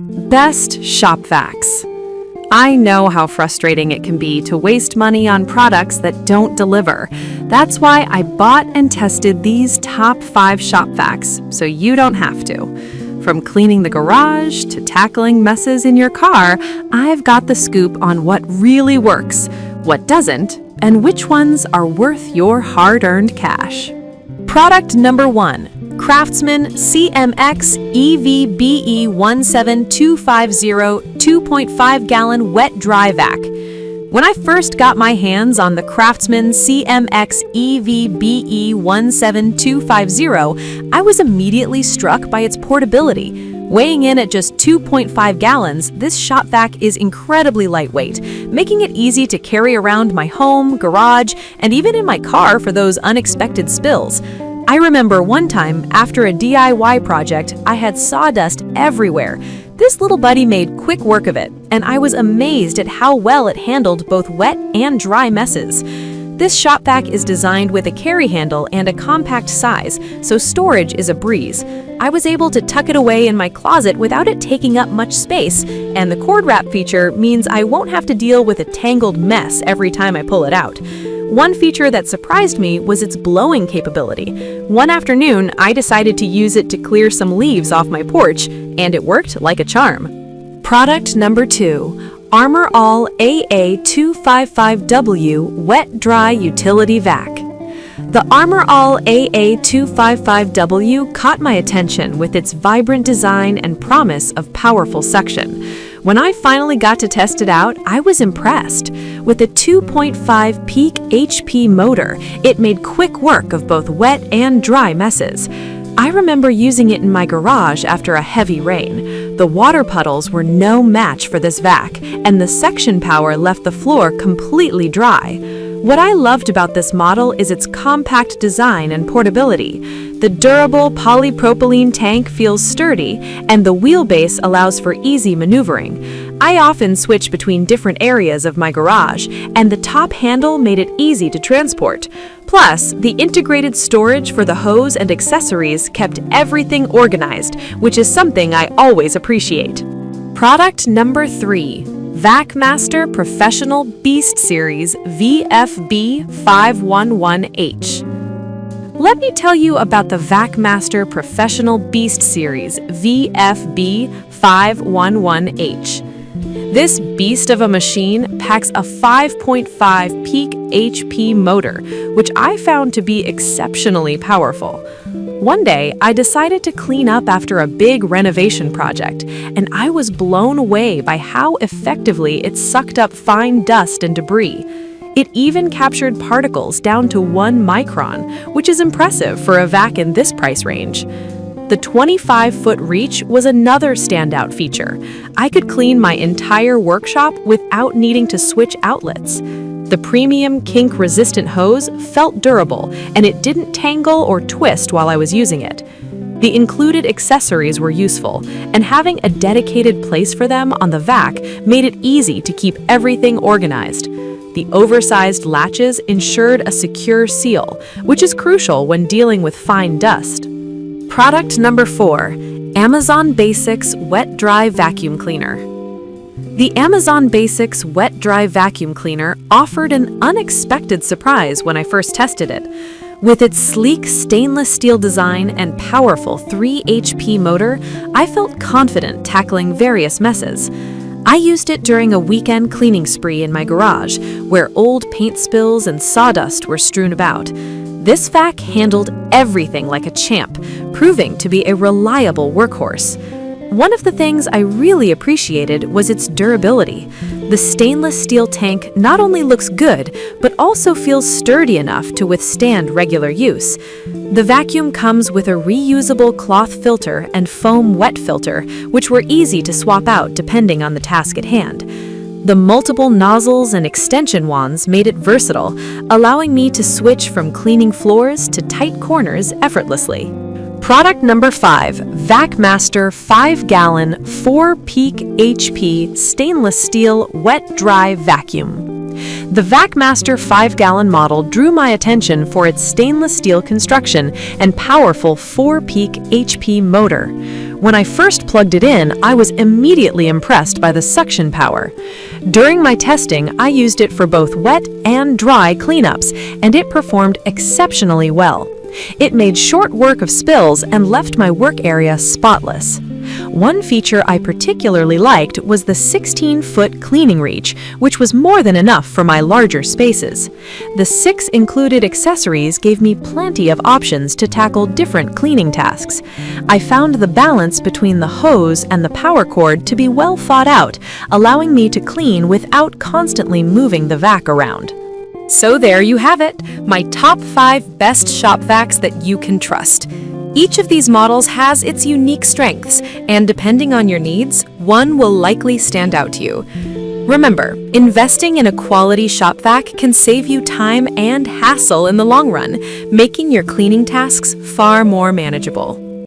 Best Shop Vacs. I know how frustrating it can be to waste money on products that don't deliver. That's why I bought and tested these top 5 Shop Vacs, so you don't have to. From cleaning the garage to tackling messes in your car, I've got the scoop on what really works, what doesn't, and which ones are worth your hard-earned cash. Product number 1. Craftsman CMX EVBE17250 2.5-gallon wet-dry vac. When I first got my hands on the Craftsman CMX EVBE17250, I was immediately struck by its portability. Weighing in at just 2.5 gallons, this shop vac is incredibly lightweight, making it easy to carry around my home, garage, and even in my car for those unexpected spills. I remember one time, after a DIY project, I had sawdust everywhere. This little buddy made quick work of it, and I was amazed at how well it handled both wet and dry messes. This shop vac is designed with a carry handle and a compact size, so storage is a breeze. I was able to tuck it away in my closet without it taking up much space, and the cord wrap feature means I won't have to deal with a tangled mess every time I pull it out. One feature that surprised me was its blowing capability. One afternoon, I decided to use it to clear some leaves off my porch, and it worked like a charm. Product number 2. Armorall AA255W Wet-Dry Utility Vac. The Armorall AA255W caught my attention with its vibrant design and promise of powerful suction. When I finally got to test it out, I was impressed. With a 2.5 peak HP motor, it made quick work of both wet and dry messes. I remember using it in my garage after a heavy rain. The water puddles were no match for this vac, and the suction power left the floor completely dry. What I loved about this model is its compact design and portability. The durable polypropylene tank feels sturdy, and the wheelbase allows for easy maneuvering. I often switch between different areas of my garage, and the top handle made it easy to transport. Plus, the integrated storage for the hose and accessories kept everything organized, which is something I always appreciate. Product number 3. VacMaster Professional Beast Series VFB511H. Let me tell you about the VacMaster Professional Beast Series VFB511H. This beast of a machine packs a 5.5 peak HP motor, which I found to be exceptionally powerful. One day, I decided to clean up after a big renovation project, and I was blown away by how effectively it sucked up fine dust and debris. It even captured particles down to 1 micron, which is impressive for a vac in this price range. The 25-foot reach was another standout feature. I could clean my entire workshop without needing to switch outlets. The premium kink-resistant hose felt durable, and it didn't tangle or twist while I was using it. The included accessories were useful, and having a dedicated place for them on the vac made it easy to keep everything organized. The oversized latches ensured a secure seal, which is crucial when dealing with fine dust. Product number 4. Amazon Basics Wet-Dry Vacuum Cleaner. The Amazon Basics Wet-Dry Vacuum Cleaner offered an unexpected surprise when I first tested it. With its sleek stainless steel design and powerful 3 HP motor, I felt confident tackling various messes. I used it during a weekend cleaning spree in my garage, where old paint spills and sawdust were strewn about. This vac handled everything like a champ, proving to be a reliable workhorse. One of the things I really appreciated was its durability. The stainless steel tank not only looks good, but also feels sturdy enough to withstand regular use. The vacuum comes with a reusable cloth filter and foam wet filter, which were easy to swap out depending on the task at hand. The multiple nozzles and extension wands made it versatile, allowing me to switch from cleaning floors to tight corners effortlessly. Product number 5. VacMaster 5-gallon 4-peak HP stainless steel wet-dry vacuum. The VacMaster 5-gallon model drew my attention for its stainless steel construction and powerful 4-peak HP motor. When I first plugged it in, I was immediately impressed by the suction power. During my testing, I used it for both wet and dry cleanups, and it performed exceptionally well. It made short work of spills and left my work area spotless. One feature I particularly liked was the 16-foot cleaning reach, which was more than enough for my larger spaces. The 6 included accessories gave me plenty of options to tackle different cleaning tasks. I found the balance between the hose and the power cord to be well thought out, allowing me to clean without constantly moving the vac around. So there you have it, my top 5 best shop vacs that you can trust. Each of these models has its unique strengths, and depending on your needs, one will likely stand out to you. Remember, investing in a quality shop vac can save you time and hassle in the long run, making your cleaning tasks far more manageable.